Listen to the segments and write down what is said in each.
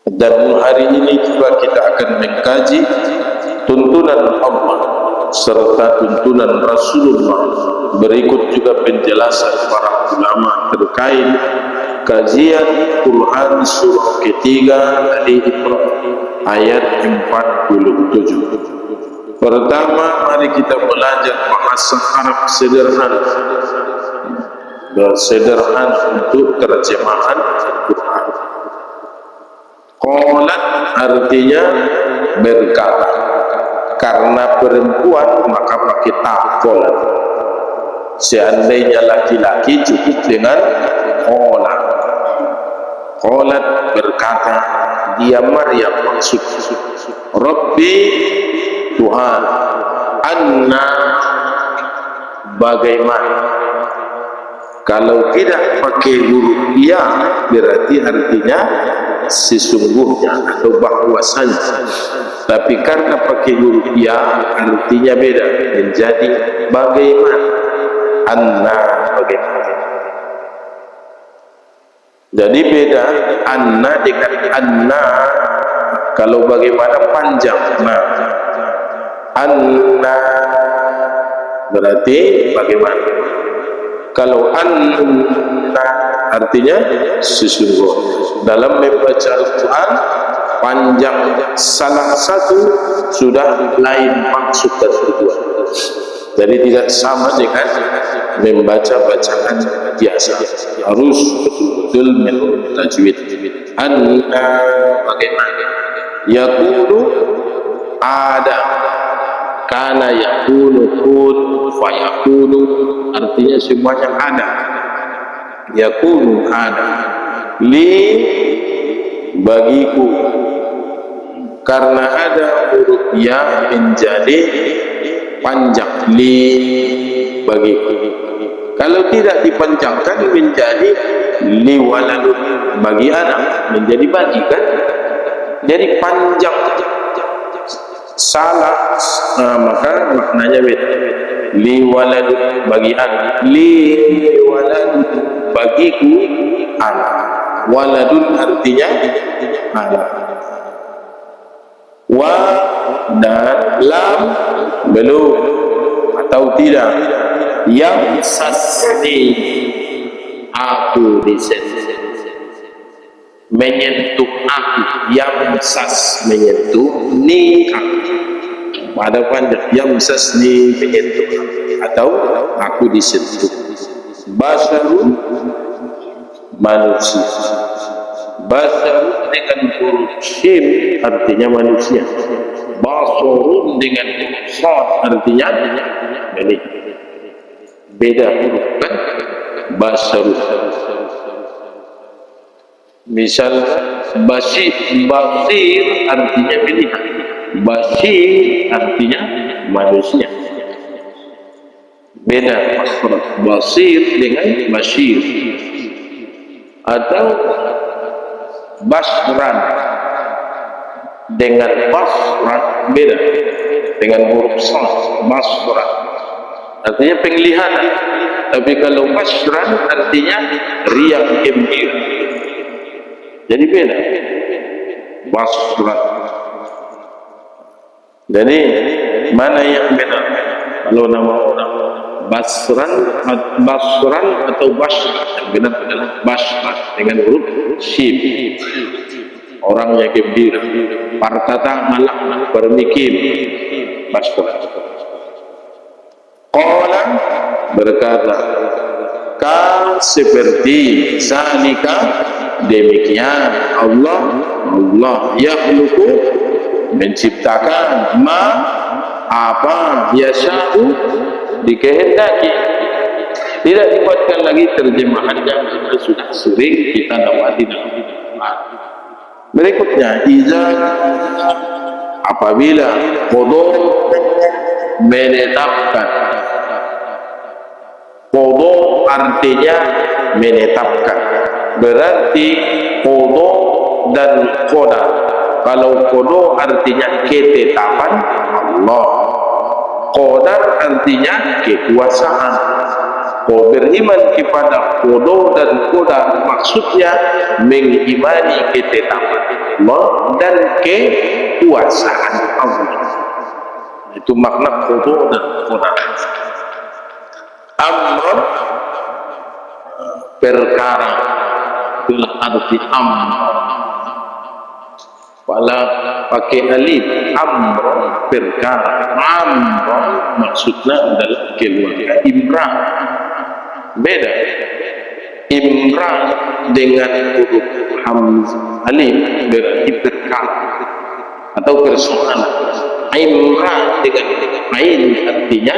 Dan hari ini juga kita akan mengkaji tuntunan Allah serta tuntunan Rasulullah. Berikut juga penjelasan para ulama terkait kajian Quran surah ketiga Ali Imran ayat 47. Pertama, mari kita belajar bahasa Arab sederhana untuk terjemahan Quran. Qalat artinya berkata. Karena perempuan maka pakai ta qalat. Seandainya laki-laki cukup dengan qalat. Qalat berkata, dia Maryam maksud. Rabbi, Tuhan, anna, bagaimana. Kalau tidak pakai huruf ya berarti artinya sesungguhnya atau bahwasanya. Tapi karena pakai huruf ya artinya beda, menjadi bagaimana. Anna, bagaimana. Jadi beda anna dengan anna. Kalau bagaimana panjang, nah anna berarti bagaimana. Kalau anna artinya sesungguhnya. Dalam membaca Al-Quran panjang salah satu sudah lain maksud dan tujuan. Jadi tidak sama dengan membaca bacaan biasa. Harus betul-betul menurut tajwid. Anna bagaimana. Yakunu ada. Kana yakunu kun fayakunu artinya semuanya ada. Yakunu ada. Li bagiku. Karena ada huruf ya menjadi panjang. Li bagiku. Kalau tidak dipanjangkan menjadi li waladun bagi anak, menjadi bagi kan. Jadi panjang salah, maka maknanya beda. Li waladun bagi anak, li waladun bagiku anak. Waladun artinya anak. Wa dan lam belum atau tidak. Yang sasni aku di sini menyentuh aku. Yang sas menyentuh ni aku. Pada panjang yang sasni menyentuh atau aku disentuh. Basarun manusia. Basarun dengan huruf shin artinya manusia. Basarun dengan huruf sad artinya milik. Beda huruf kan? Basarun. Misal basir artinya melihat. Basir artinya manusia. Beda makhraj basir dengan basyir. Atau basran dengan basran beda dengan huruf sad. Basran artinya penglihatan. Tapi kalau basran artinya riak gembira. Jadi beda. Basran. Jadi mana yang benar? Kalau nama orang Basran atau Basran, yang benar adalah Basran dengan huruf shin. Orangnya gembira. Partata malak bermikir. Basran. Qala berkata, ka seperti zalika demikian Allah yakhluqu menciptakan ma apa yasha'u dikehendaki. Tidak dibuatkan lagi terjemahannya, sudah sering kita dapati dalam Al-Quran. Berikutnya iza apabila qada menetapkan. Qada artinya menetapkan. Berarti qada dan qadar. Kalau qada artinya ketetapan Allah, qadar artinya kekuasaan. Kau beriman kepada qada dan qadar maksudnya mengimani ketetapan. Allah dan kekuasaan Allah. Itu makna khudu' dan khuna. Amr perkara, itulah arti amr. Pala pakai alif, amr perkara. Amr maksudnya adalah keluarga Imran. Beda Imran dengan huruf hamzah alif berarti perkara atau persoalan. Imran dengan ain artinya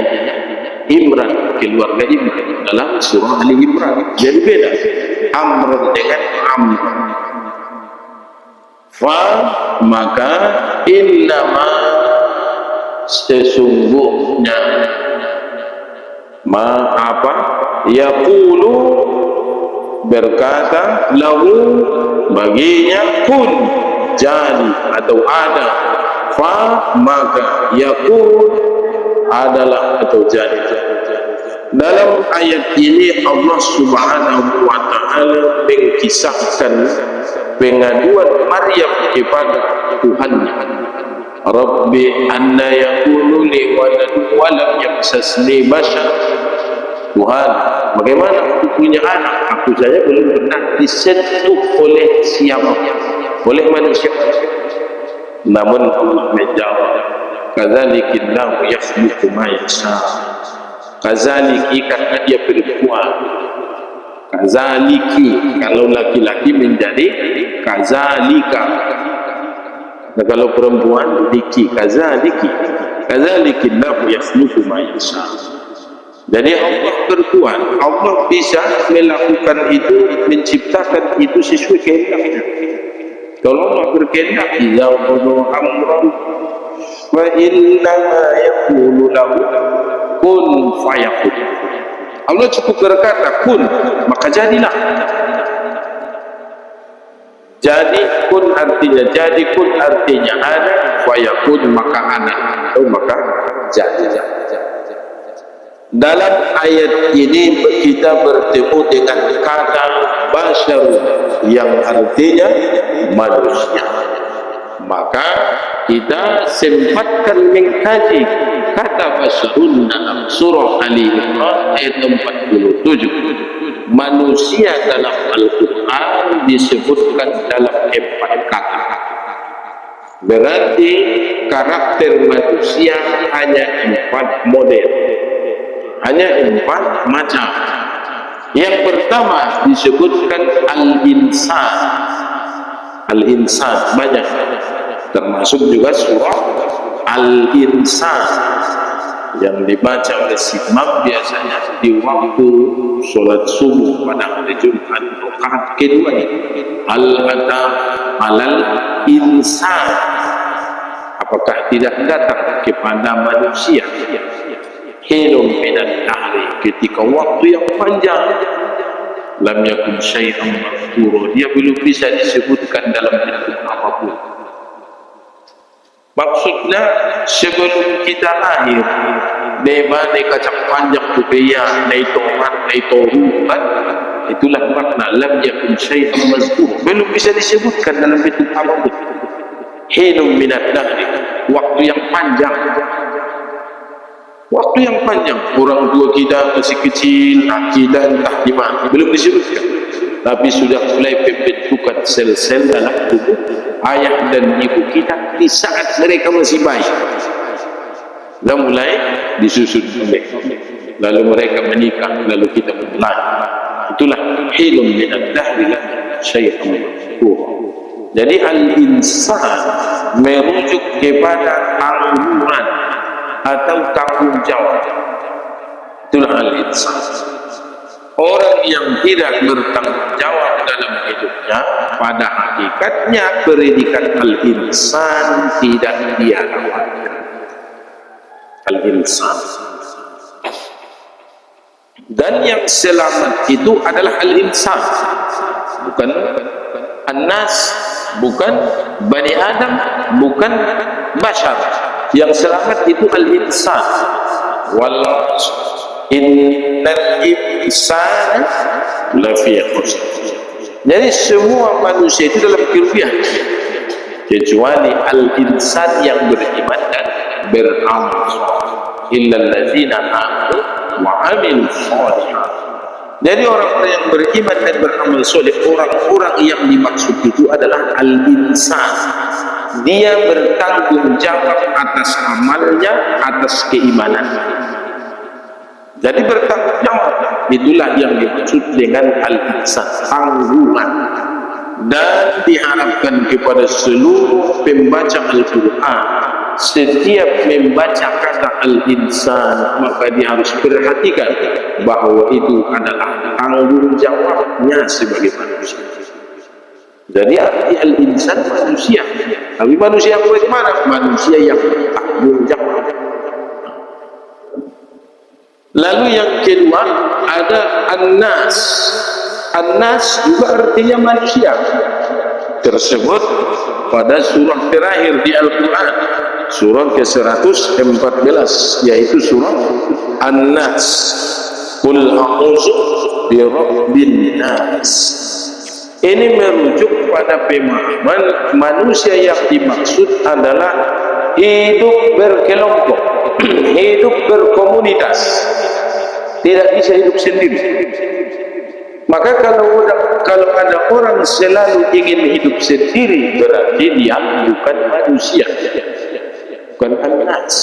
Imran, keluarga Imran dalam surah Ali Imran. Jadi beda amr dengan amr. Fa maka innama sesungguhnya ma apa yaqulu berkata lahu baginya kun jadi atau ada, fa maka yaqul adalah atau jadi. Dalam ayat ini Allah Subhanahu wa taala mengkisahkan pengaduan Maryam kepada Tuhannya. Rabbi anna yakunu li waladun wa lam yamsasni bashar. Tuhan, bagaimana aku punya anak? Aku saja belum pernah disentuh oleh siapa, oleh manusia. Namun Allah menjawab, kadzalikallahu yakhluqu ma yasha. Kadzaliki karena dia perempuan. Kadzaliki kalau laki-laki menjadi kadzalika. Nah, kalau perempuan diki kadzaliki. Kadzalikallahu yakhluqu ma yasha. Jadi Allah berkuat, Allah bisa melakukan itu, menciptakan itu sesuai kehendaknya. Kalau Allah berkehendak, idza qada amran fa innama yaqulu lahu kun fayakun. Allah cukup berkata kun, maka jadilah. Jadi kun artinya jadi, kun artinya ada, fayakun maka ada atau maka jadi. Dalam ayat ini kita bertemu dengan kata basyar yang artinya manusia. Maka kita sempatkan mengkaji kata basyarun dalam surah Ali Imran ayat 47. Manusia dalam Al-Quran disebutkan dalam 4 kata. Berarti karakter manusia hanya 4 model, hanya 4 macam. Yang pertama disebutkan al-insan. Al-insan banyak, termasuk juga surah al-insan yang dibaca oleh imam biasanya di waktu sholat subuh pada hari Jumat rakaat kedua ini. Al-ata alal insan, apakah tidak datang kepada manusia hinum minat dahri, ketika waktu yang panjang, lam yakun syai'an mazkura, dia belum bisa disebutkan dalam bentuk apapun. Maksudnya sebelum kita lahir deba kacang panjang kubeya naitoman naitorukan, itulah makna lam yakun syai'an mazkura, belum bisa disebutkan dalam bentuk apapun. Hinum minat dahri, waktu yang panjang. Waktu yang panjang, orang tua kita masih kecil, kita entah di mana, belum disebutkan. Tapi sudah mulai pembentukan sel-sel dalam tubuh ayah dan ibu kita di saat mereka masih bayi. Dan mulai disusun mereka. Lalu mereka menikah, lalu kita mulai. Itulah hilum minad dahri la syai'an mazkura. Jadi al-insan merujuk kepada tanggungan atau tanggung jawab. Itulah al-insan. Orang yang tidak bertanggung jawab dalam hidupnya, pada hakikatnya predikat al-insan tidak dia dapatkan. Al-insan. Dan yang selamat itu adalah al-insan, bukan an-nas, bukan Bani Adam, bukan Bashar. Yang selamat itu al-insan. Wallahu innal insana lafi khusr. Jadi semua manusia itu dalam kerugian. kecuali al-insan yang beriman dan beramal saleh. Illal ladzina amanu wa amilus shalihat. Jadi orang-orang yang beriman dan beramal soleh, orang-orang yang dimaksud itu adalah al-insan. Dia bertanggung jawab atas amalnya, atas keimanannya. Jadi bertanggung jawab, itulah yang dimaksud dengan al-insan, tanggungan. Dan diharapkan kepada seluruh pembaca Al-Quran, setiap membaca kata al-insan, maka dia harus perhatikan bahawa itu adalah tanggung jawabnya sebagai manusia. Jadi arti al-insan manusia. Tapi manusia yang bagaimana? Manusia yang bertanggung jawab. Lalu yang kedua ada an-nas. An-nas juga artinya manusia. Tersebut pada surah terakhir di Al-Quran, surah ke-114, yaitu surah An-Nas. Qul a'udzu birabbin nas. Ini merujuk pada pemahaman manusia yang dimaksud adalah hidup berkelompok, hidup berkomunitas, tidak bisa hidup sendiri. Maka kalau ada orang selalu ingin hidup sendiri, berarti dia bukan manusia, bukan an-nas.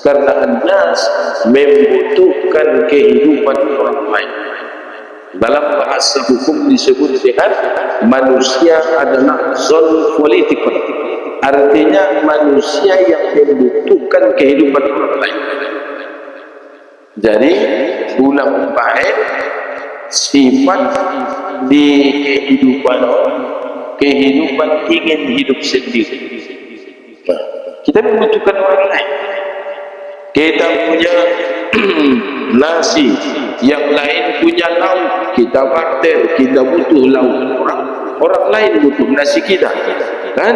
Karena an-nas membutuhkan kehidupan orang lain. Dalam bahasa hukum disebut dengan manusia adalah zon politik, artinya manusia yang membutuhkan kehidupan orang lain. Jadi ulang baik sifat di kehidupan ingin hidup sendiri. Kita membutuhkan orang lain. Kita punya nasi, yang lain punya lauk, kita barter, kita butuh lauk orang lain butuh nasi kita, kan?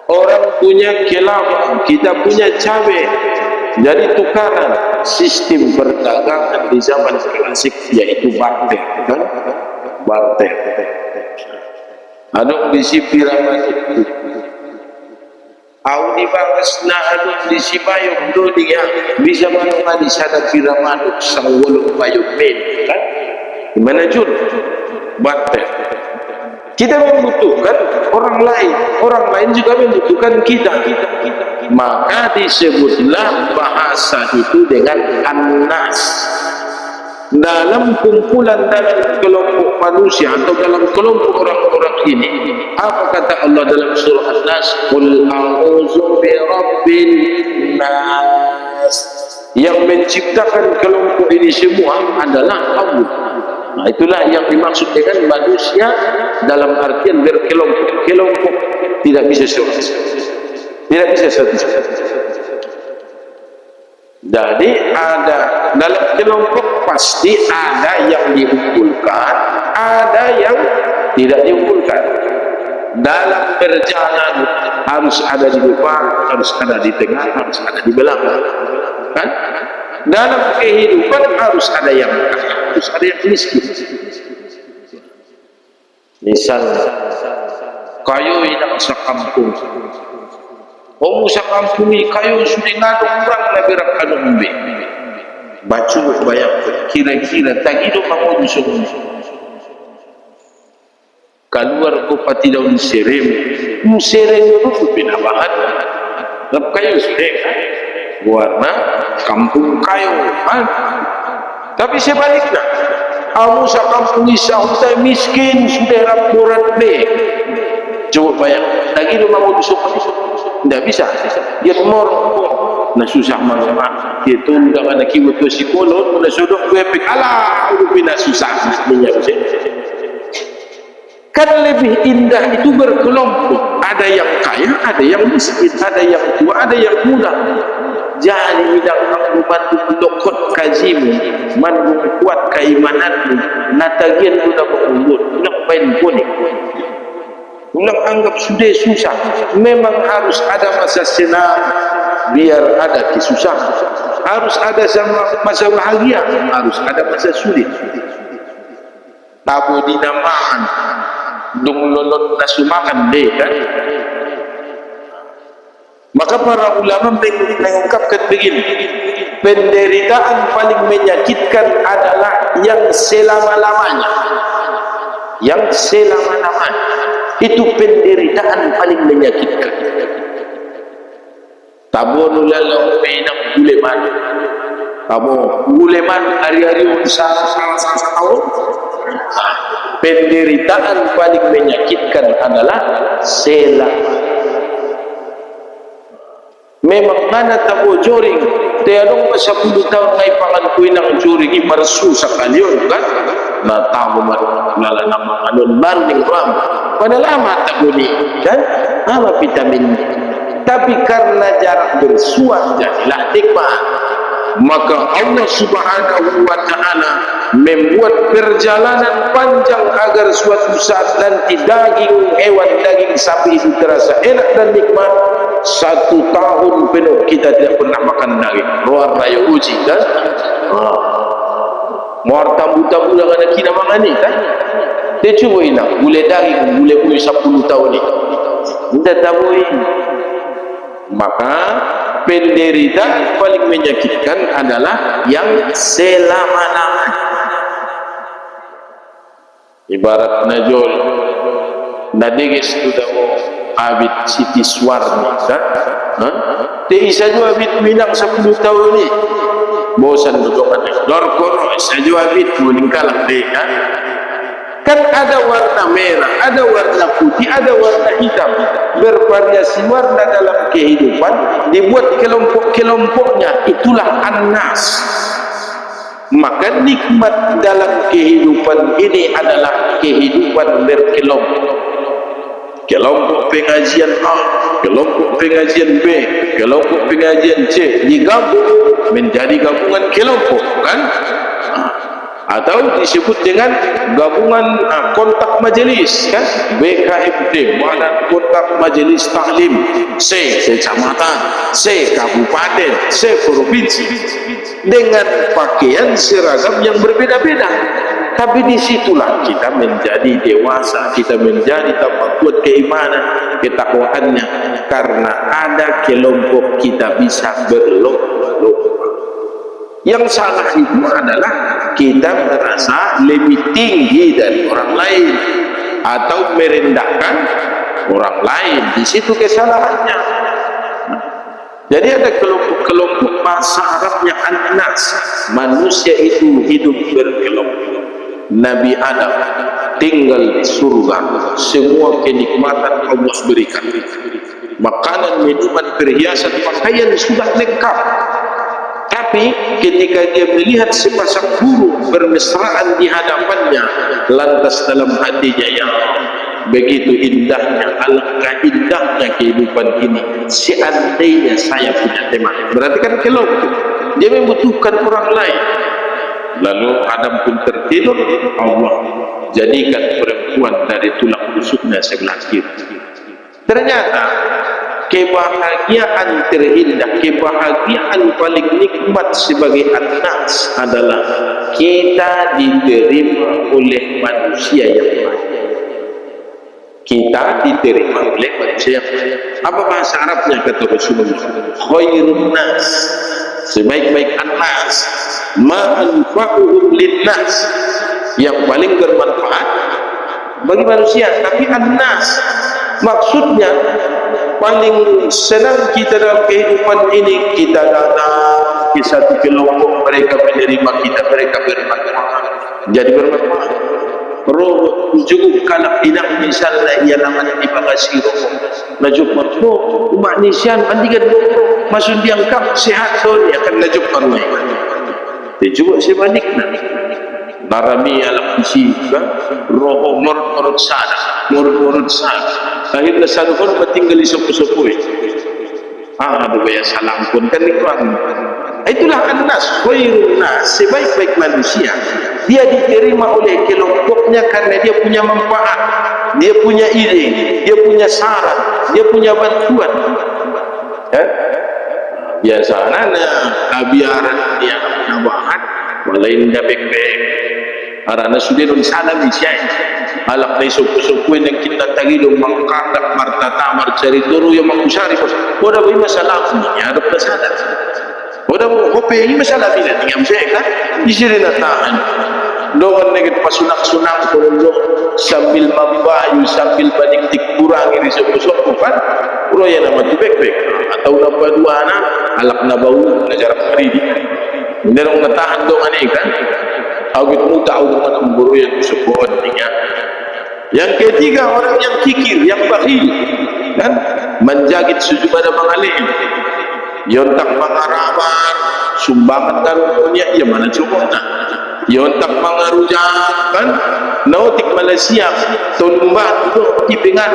Orang punya kelapa, kita punya cabai. Jadi tukaran, sistem perdagangan di zaman klasik yaitu barter, kan? Barter. Ada bisi piramid. Au di bagasna adu di sibayong do dia bisa manunga di sana piramid sang wolong bayong men, kan? Gimana jul? Barter. Kita membutuhkan orang lain juga membutuhkan kita. Maka disebutlah bahasa itu dengan an-nas. Dalam kumpulan, dalam kelompok manusia atau dalam kelompok orang-orang ini, apa kata Allah dalam surah An-Nas? Qul a'udzu birabbin nas. Yang menciptakan kelompok ini semua adalah Allah. Nah, itulah yang dimaksud dengan manusia dalam artian berkelompok. Tidak bisa seorang, tidak bisa satu. Jadi ada dalam kelompok pasti ada yang diunggulkan, ada yang tidak diunggulkan. Dalam berjalan harus ada di depan, harus ada di tengah, harus ada di belakang, kan? Dalam kehidupan harus ada yang kaya, harus ada yang miskin. Misalnya kayu yang sekampung, Musa kampuni kayu sudah ngaduk kurang lebih rakadung be. Bacu bayang kira-kira tak hidup kamu disuruh. Keluar ko pati daun serem. Serem itu pinabahan. Lap kayu sudah warna kampung kayu. Tapi sebaliknya, Musa kampung Isa miskin sudah rapurat be. Coba bayang, tak hidup kamu disuruh. Tidak bisa, dia temor, na susah mama, dia tunda anak ibu tu psikolog, na sudok gue pekala, udah pina susah minyak. Kan lebih indah itu berkelompok, ada yang kaya, ada yang miskin, ada yang tua, ada yang muda. Jadi dalam bantu dokot kajimu, mandu kuat keimananmu, natagian sudah berumur, nak main bonik. Ulang anggap sudah susah. Memang harus ada masa senang biar ada kesusahan. Harus ada masa bahagia, harus ada masa sulit. Tabu dinamaan dung lolot nasumakan deh kan. Maka para ulama mengungkapkan begini, penderitaan paling menyakitkan adalah yang selama-lamanya. Yang selama-lamanya itu penderitaan paling menyakitkan. Tabon lalau pinang guleman, tabon guleman hari-hari usaha tahun. Penderitaan paling menyakitkan adalah selama. Memang mana tabo joring tiadong 10 tahun ngai pangan kuinang joring imarsu sakalion kan na tabo lala nama anon banding ram pada lama tabo ni kan apa vitamin. Tapi karena jarak bersuat jadilah nikmat. Maka Allah Subhanahu wa ta'ala membuat perjalanan panjang agar suatu saat nanti daging hewan, daging sapi itu terasa enak dan nikmat. 1 tahun penuh kita tidak pernah makan daging. Luar raya uji kan? Muar tamu-tamu dengan kita makan ni kan? Dia cuba nak boleh daging, boleh 10 tahun ni. Kita tahu ini. Maka penderitaan paling menyakitkan adalah yang selama-lamanya. Ibarat najol nadeges sudah abid Siti Suwarni kan? Te isa jo abid minang 10 tahun ni bosan dodokan dorkoro isa jo abid muling kalak deh kan ada warna merah, ada warna putih, ada warna hitam, bervariasi warna dalam kehidupan, dibuat kelompok-kelompoknya, itulah an-nas. Maka nikmat dalam kehidupan ini adalah kehidupan berkelompok. Kelompok pengajian A, kelompok pengajian B, kelompok pengajian C, digabung menjadi gabungan kelompok kan? Atau disebut dengan gabungan kontak majelis kan, BKMT, mana kontak majelis taklim, C kecamatan, C kabupaten, C provinsi, dengan pakaian seragam yang berbeda-beda. Tapi disitulah kita menjadi dewasa, kita menjadi tambah kuat keimanan, ketakwaannya, karena ada kelompok kita bisa berlomba-lomba. Yang salah itu adalah kita merasa lebih tinggi dari orang lain atau merendahkan orang lain. Di situ kesalahannya. Jadi ada kelompok-kelompok, bahasa Arabnya an-nas. Manusia itu hidup berkelompok. Nabi Adam tinggal di surga, semua kenikmatan Allah berikan. Makanan, minuman, perhiasan, pakaian sudah lengkap. Tapi ketika dia melihat sepasang burung bermesraan di hadapannya, lantas dalam hatinya, ya begitu indahnya, alangkah indahnya kehidupan ini seandainya saya punya teman. Berarti kan kelompok, dia membutuhkan orang lain. Lalu Adam pun tertidur, Allah jadikan perempuan dari tulang rusuknya sebelah kiri. Ternyata kebahagiaan terindah, kebahagiaan paling nikmat sebagai anak adalah kita diterima oleh manusia yang baik. Kita diterima oleh manusia yang baik. Apa bahasa Arabnya kata Rasulullah? Khairun nas, sebaik-baik anas, ma'anfa'uhum linnas, yang paling bermanfaat bagi manusia. Tapi anas maksudnya paling senang kita dalam kehidupan ini, kita datang ke satu kelompok, mereka menerima kita, mereka bermanfaat, jadi bermanfaat. Roh cukup kalak inang misalnya ia namanya dipagasi roh najuk marmo umak nisian pandikan masun diangkap sehat so dia akan najuk marmo dia juga sebalik narami alam isi roh morot sada akhirnya satu pun tinggal di sepuh-sepuh aduh ya salam pun kan itulah an-nas khairun nas, sebaik-baik manusia. Dia diterima oleh kelompoknya karena dia punya manfaat, dia punya ide, dia punya saran, dia punya bantuan. Biasanya biaran dia nabahat walain dah bek-bek arana sudah salam isya alak na isupo-supo yang kita tagilong mangkadak martatamar cari turu yang mangusari ko wala ba yung masalah niya harap na sana wala mo kope yung masalah bila tingam siya kan isiri na tahan doon negit pasunak-sunak ko sambil mabayu sambil badiktik kurang ini isupo-supo kan puro yan naman tubek-bek atau nabaduana alak na bau na jarap maridi hindi nang natahan doon kan agit mo tahu dengan guru yang disebut dengan yang ketiga orang yang kikir yang bakhil kan menjagit sujud mengalim yontak mangarabar sumbangan karunia ya mana cukupna yontak mangarujak kan nautik Malaysia tumban itu ipingan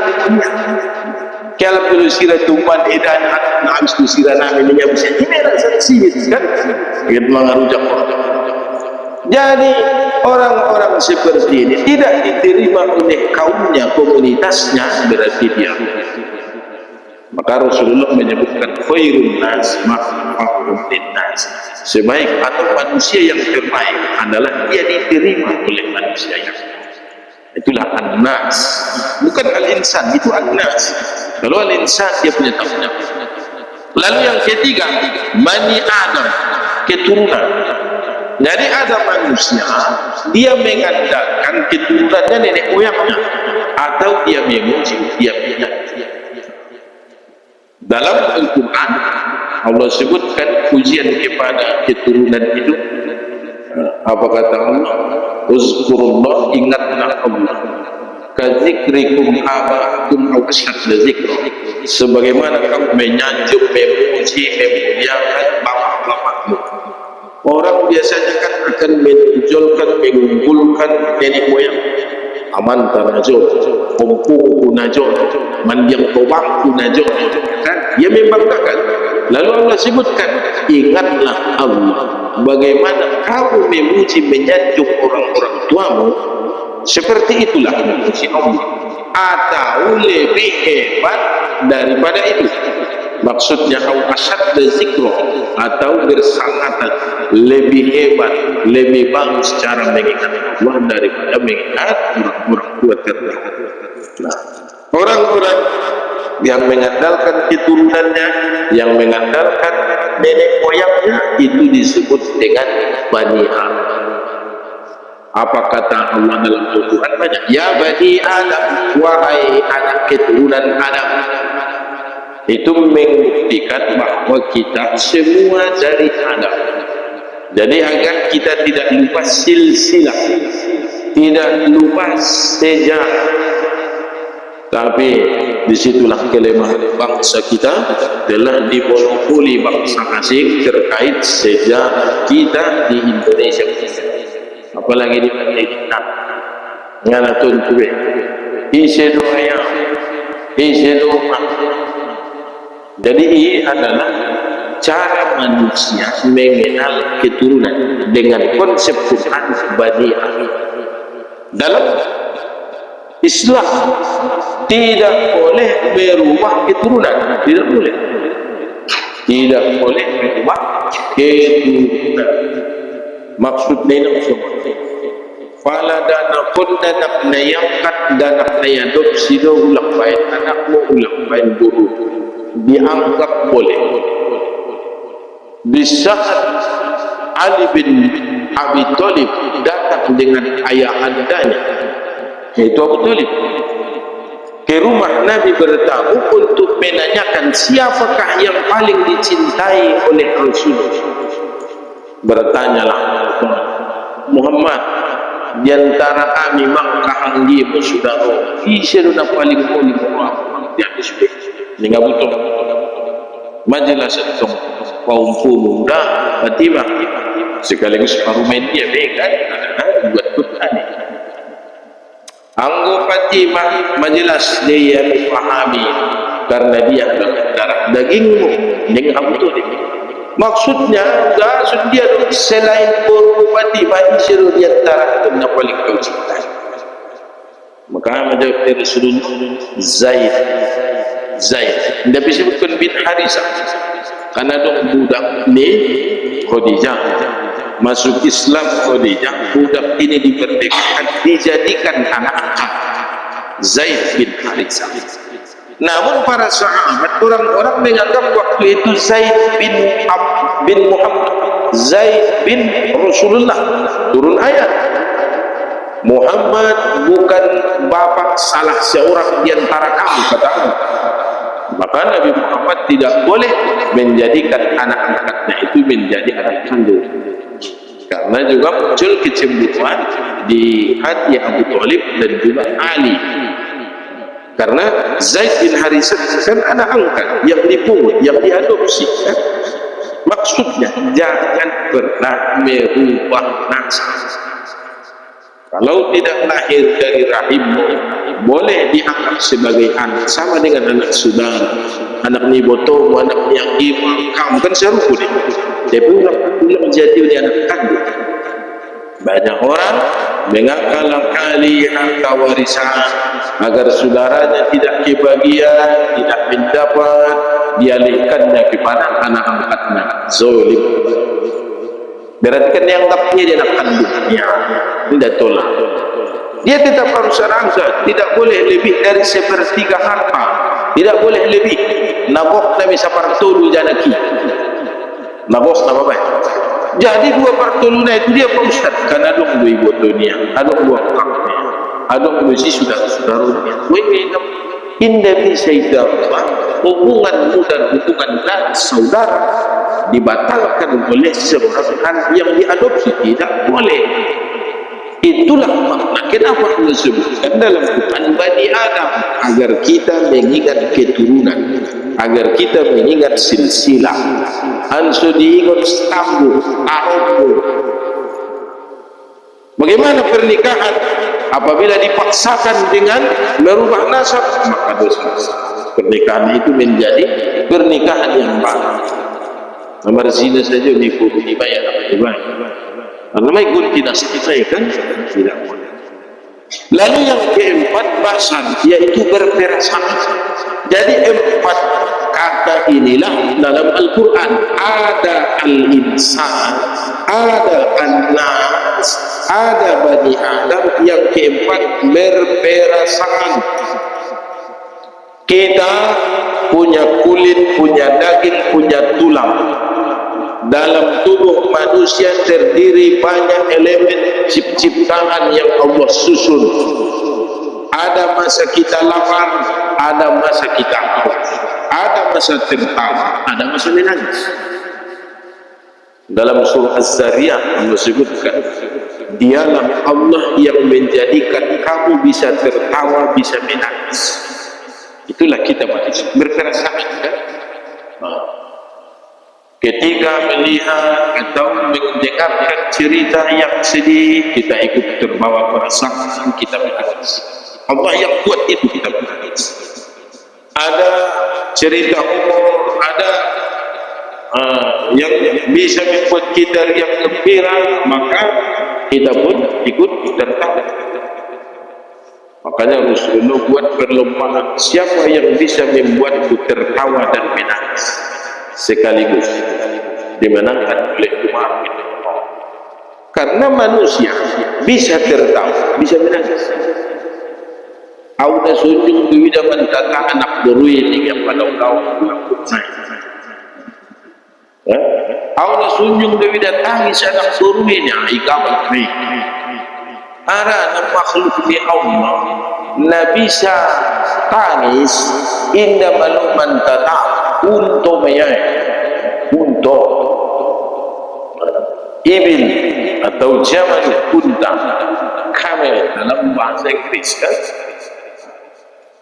kalau perlu sirah tumban edan nak habis tu sirah namin yang bisa ini rasa sini kan gitu mangarujak jadi orang-orang seperti ini tidak diterima oleh kaumnya, komunitasnya, berarti dia. Maka Rasulullah menyebutkan khairun nas ma'rufun nas. Sebaik atau manusia yang terbaik adalah dia diterima oleh manusia yang itulah an-nas. Bukan al-insan, itu an-nas. Kalau al-insan dia punya tafsir. Lalu yang ketiga, Bani Adam, keturunan. Jadi ada manusia dia mengandalkan keturunannya nenek moyangnya atau dia memuji dia punya. Dalam Al-Quran Allah sebutkan pujian kepada keturunan itu. Apa kata Allah? Uzkurullah, ingatlah Allah. Kadzikrikum aba'akum aw asyadda dzikra. Sebagaimana kamu menyanjung, memuji, memuliakan bapak-bapakmu. Orang biasanya kan akan menunjukkan, mengumpulkan nenek moyang. Aman tanajo, kumpul kunajo, mandiang tobak kunajo, kan? Ia membanggakan. Lalu Allah sebutkan, ingatlah Allah. Bagaimana kamu memuji, menyanjung orang-orang tuamu, seperti itulah memuji Allah. Atau lebih hebat daripada itu. Maksudnya asyadda dzikra atau bersangatan lebih hebat, lebih bagus cara mengingat Allah daripada mengingat orang-orang tua terdahulu. Nah, orang-orang yang mengandalkan keturunannya, yang mengandalkan nenek moyangnya itu disebut dengan Bani Adam. Apa kata Allah dalam Al-Quran banyak? Ya Bani Adam, wahai anak keturunan Adam. Itu membuktikan bahwa kita semua dari Adam. Jadi agar kita tidak lupa silsilah, tidak lupa sejarah. Tapi disitulah kelemahan bangsa kita, telah dimonopoli bangsa asing terkait sejarah kita di Indonesia. Apalagi di Vietnam. Ngana tuntube. Isedo ayam, isedo mak. Jadi ini adalah cara manusia mengenal keturunan dengan konsep Quran Bani Adam. Dalam Islam tidak boleh berubah keturunan, tidak boleh. Tidak boleh berubah keturunan. Maksudnya ini semua. Fala dana kunda nak nayangkat dana nayadopsi do ulang baik anakmu ulang baik guru. Dianggap boleh. Bisa Ali bin Abi Thalib datang dengan ayahandanya, yaitu Abu Thalib, ke rumah Nabi bertamu untuk menanyakan siapakah yang paling dicintai oleh Rasulullah. Bertanyalah Muhammad, di antara kami Makkah anggimu saudara, isiru na paling paling dia disebut. Ini nggak butuh majelis tentang kaum pemuda Fatimah sekaligus parumen dia kan buat Quran. Anggo Fatimah majelis dia dipahami karena dia adalah darah dagingmu dengan Abu Thalib. Maksudnya dia selain guru Fatimah isiru di antara yang paling kau cintai. Maka menjawab Rasulullah Zaid tidak disebutkan bin Harisah karena dong budak ni Khadijah masuk Islam Khadijah, budak ini dimerdekakan, dijadikan anak angkat Zaid bin Harithah. Namun para sahabat, orang-orang menganggap waktu itu Zaid bin Muhammad, Zaid bin Rasulullah, turun ayat Muhammad bukan bapak salah seorang di antara kamu, kata Allah. Maka Nabi Muhammad tidak boleh menjadikan anak angkatnya itu menjadi anak kandung, karena juga muncul kecemburuan di hati Abu Thalib dan juga Ali. Karena Zaid bin Harithah kan anak angkat yang dipungut, yang diadopsi kan? Maksudnya jangan pernah merubah nasab. Kalau tidak lahir dari rahimmu, boleh dianggap sebagai anak, sama dengan anak saudara, anak niboto, anak yang imam kamu kan serupu nih. Tapi ulang jadi anak kandung. Banyak orang mengakal-akali harta warisan agar saudaranya tidak kebahagiaan, tidak mendapat, dialihkannya kepada anak angkatnya. Zolim. Berarti kan yang anggapnya dia anak kandungnya, tidak tolak. Dia tetap harus angkat, tidak boleh lebih dari sepertiga harta, tidak boleh lebih. Nabok Nabi sapartulu janaki, nabok nama baik. Jadi 2/3 itu dia Pak Ustaz, kan adong dua ibu dunia, adong dua kakaknya, adong dua si saudara-saudara. Indah bisa hubunganmu dan hubungan dan saudara dibatalkan oleh seorang yang diadopsi, tidak boleh. Itulah makna kenapa Allah sebutkan dalam Quran Bani Adam, agar kita mengingat keturunan, agar kita mengingat silsilah, anso diingat stambu, arobu. Bagaimana pernikahan? Apabila dipaksakan dengan merubah nasab, maka dosa. Pernikahan itu menjadi pernikahan yang baik. Nomor zina saja dibayar karena mai gunti nasab saya kan tidak boleh. Lalu yang keempat bahasan, yaitu berperasaan. Jadi 4 kata inilah dalam Al-Quran. Ada al-insan, ada an-nas, ada Bani Adam. Yang keempat berperasaan. Kita punya kulit, punya daging, punya tulang. Dalam tubuh manusia terdiri banyak elemen ciptaan yang Allah susun. Ada masa kita lapar, ada masa kita haus, ada masa tertawa, ada masa menangis. Dalam surah Az-Zariyat Allah sebutkan, dialah Allah yang menjadikan kamu bisa tertawa, bisa menangis. Itulah kita manusia berperasaan kan? Ketika melihat atau mendengarkan cerita yang sedih, kita ikut terbawa perasaan, kita menangis. Allah yang buat itu kita menangis. Ada cerita umur, ada yang bisa membuat kita yang gembira, maka kita pun ikut tertawa. Makanya Rasulullah buat perlombaan, siapa yang bisa membuatku tertawa dan menangis sekaligus, dimenangkan oleh Umar bin Khattab. Karena manusia bisa tertawa, bisa menangis. Auda sunjung duwida mantata anak berui ini yang pada kau auda sunjung duwida tangis anak berui ini ikamat baik. Ada anak makhluk di Allah na bisa tangis indah malu mantata untuk mayai, untuk ibil atau jamal unta, camel dalam bahasa Inggris kan.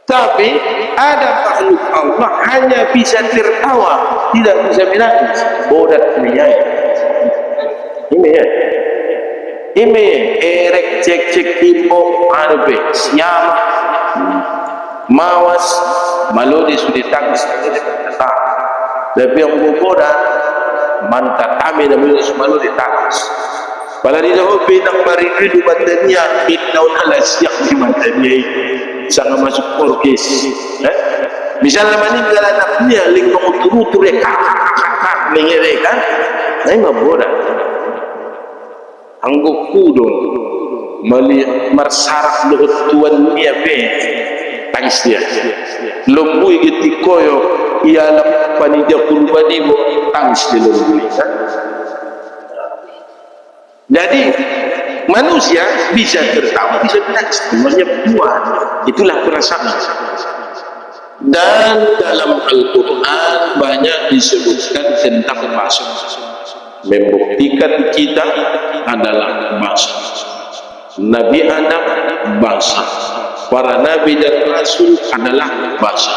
Tapi ada makhluk Allah hanya bisa tertawa, tidak bisa menangis. Bodat mayai. Ini ya. Ini erek cek timbo arbe siapa mawas malodi sudah tangis tapi yang boboda mantap kami dan malodi tangis pada di hobi nang bari ridu batanya itnaun ala siap di batanya sangat masuk orkes misalnya meninggal anaknya lingkong turu-turu kakak mengerek kan ini boboda anggap kudong melihat marsarak luhut tuan dia tangis dia lembui gitu koyo ialah panitia kurbani bo tangis dia lembui. Jadi manusia bisa tertawa bisa menangis, semuanya Tuhan. Itulah perasaan. Dan dalam Al-Quran banyak disebutkan tentang bahasa, membuktikan kita adalah bahasa. Nabi Adam bahasa, para nabi dan rasul adalah bahasa,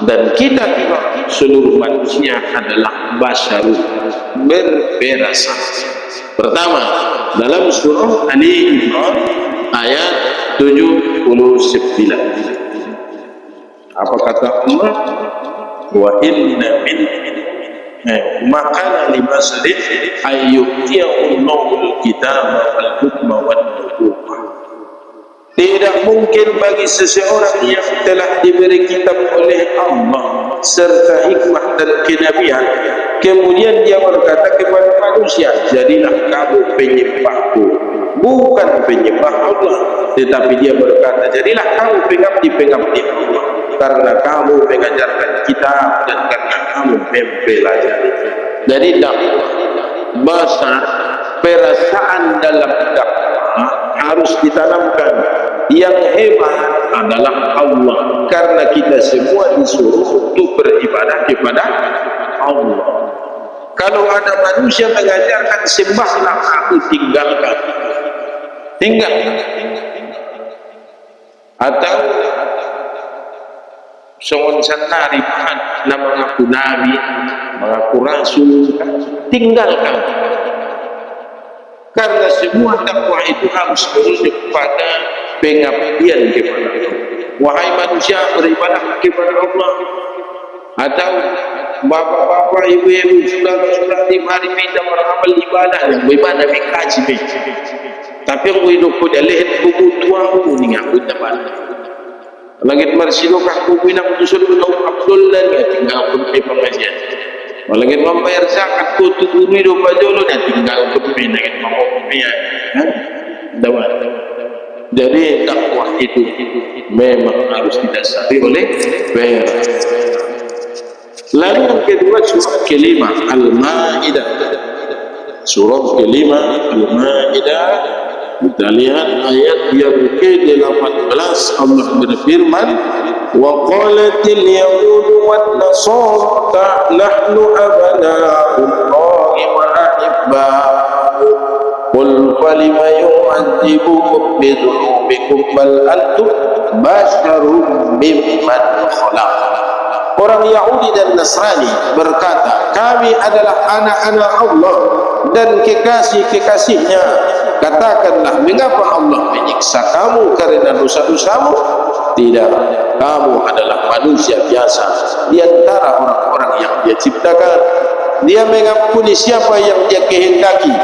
dan kita juga seluruh manusia adalah basyarun, berperasa. Pertama, dalam surah Ali Imran ayat 79, apa kata Allah? Wa inna min maqala libasadin ayyutiyahullahu kitaba wal hukma wal nubuwah. Tidak mungkin bagi seseorang yang telah diberi kitab oleh Allah serta hikmah dan kenabian, kemudian dia berkata kepada manusia, jadilah kamu penyembahku, bukan penyembah Allah. Tetapi dia berkata, jadilah kamu pengabdi Allah, karena kamu mengajarkan kitab dan karena kamu mempelajari. Jadi dakwah, bahasa, perasaan dalam dakwah harus ditanamkan. Yang hebat adalah Allah, karena kita semua disuruh untuk beribadah kepada Allah. Kalau ada manusia mengajarkan sembahlah aku, tinggalkan. Atau songon sanari na mengaku nabi, mengaku rasul, tinggalkan. Karena semua dakwah itu harus merujuk pada pengabdian kepada Allah. Wahai manusia, beribadah kepada Allah. Atau bapak-bapak, ibu-ibu, saudara-saudara, mari kita beramal ibadah yang beribadah mengkaji. Tapi yang hidup pada leher kebutuhan ini aku dapat. Langit marsilokah kubinang usul Allah Abdullah ya tinggal pun pengajian. Langit membayar zakat ku tu hidup pajolo ya tinggal pun langit mampunya. Dapat. Jadi dakwah itu memang harus didasari oleh perasaan. Lalu yang kedua, surah kelima Al-Ma'idah. Surah kelima Al-Ma'idah, kita lihat ayat yang ke-18. Allah berfirman, wa qalatil yahudu wan nasara nahnu abna'ullahi wa ahibba'uhu qul falima yu'adzibukum bidhunubikum bal antum basharun mimman khalaq. Orang Yahudi dan Nasrani berkata, kami adalah anak-anak Allah dan kekasih-kekasihnya. Katakanlah, mengapa Allah menyiksa kamu karena dosa-dosamu? Tidak, kamu adalah manusia biasa di antara orang-orang yang Dia ciptakan. Dia mengampuni siapa yang Dia kehendaki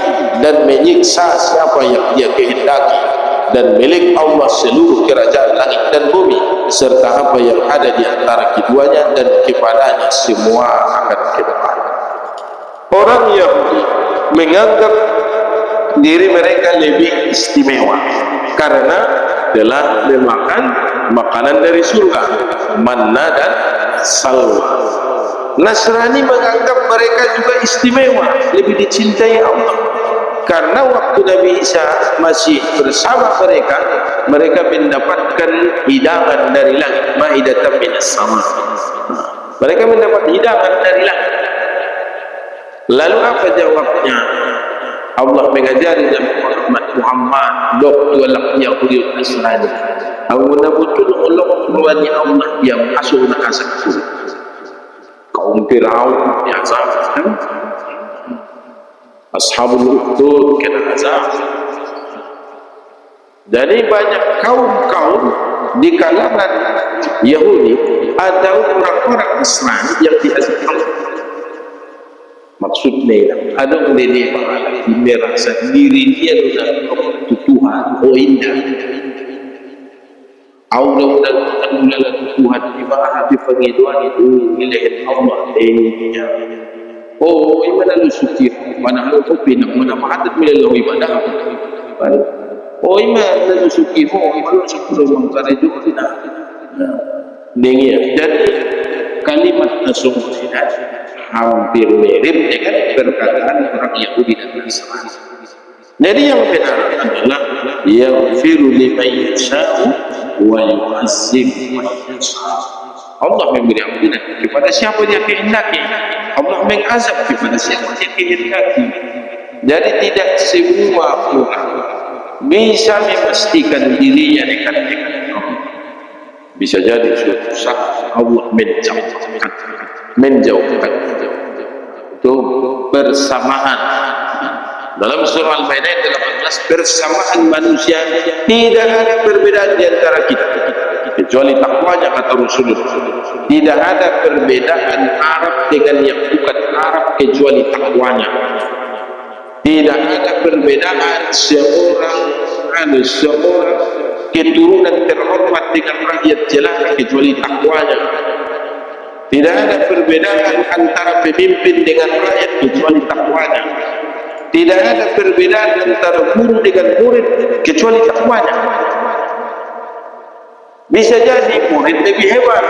dan menyiksa siapa yang Dia kehendaki. Dan milik Allah seluruh kerajaan langit dan bumi serta apa yang ada di antara keduanya, dan kepadanya semua akan kembali. Orang Yahudi menganggap diri mereka lebih istimewa karena telah memakan makanan dari surga, manna dan salwa. Nasrani menganggap mereka juga istimewa, lebih dicintai Allah, karena waktu Nabi Isa masih bersama mereka, mereka mendapatkan hidangan dari langit, ma'idatan minas sama. Mereka mendapat hidangan dari langit. Lalu apa jawabnya? Allah mengajari Nabi Muhammad doktor Yahudi dan Nasrani. Aku nabutul Allah keluarnya Allah yang masuk ke asapku. Kaum Firaun yang azab, Ashabul Ukhdud kena azab. Jadi banyak kaum-kaum di kalangan Yahudi atau orang-orang Nasrani yang diazab Allah. Maksudnya ada orang yang merasa diri dia adalah Tuhan, oh indah. Allah adalah Tuhan di bawah hati pengiduan itu milik Allah. Oh, imana lu sukir, mana lu kopi nak mana maadat milalau ibadah. Oh, imana lu sukir, oh, imana lu sukir mangkara juga tidak. Dengar, jadi kalimat nasumsina hampir mirip dengan perkataan orang Yahudi dan Nasrani. Jadi yang benar adalah yaghfiru liman yasha'u wa yu'azzib man yasha'u. Allah memberi ampunan kepada siapa dia kehendaki. Allah mengazab kepada siapa dia kehendaki. Jadi tidak semua orang bisa memastikan dirinya dekat dengan Allah. Bisa jadi suatu saat Allah menjauhkan itu bersamaan. Dalam surah Al-Maidah 18, bersamaan manusia tidak ada perbedaan di antara kita kecuali takwanya, kata Rasulullah. Tidak ada perbedaan Arab dengan yang bukan Arab kecuali takwanya. Tidak ada perbedaan seorang keturunan terhormat dengan rakyat jelata kecuali takwanya. Tidak ada perbedaan antara pemimpin dengan rakyat kecuali takwanya. Tidak ada perbedaan antara guru dengan murid kecuali takwanya. Bisa jadi murid lebih hebat,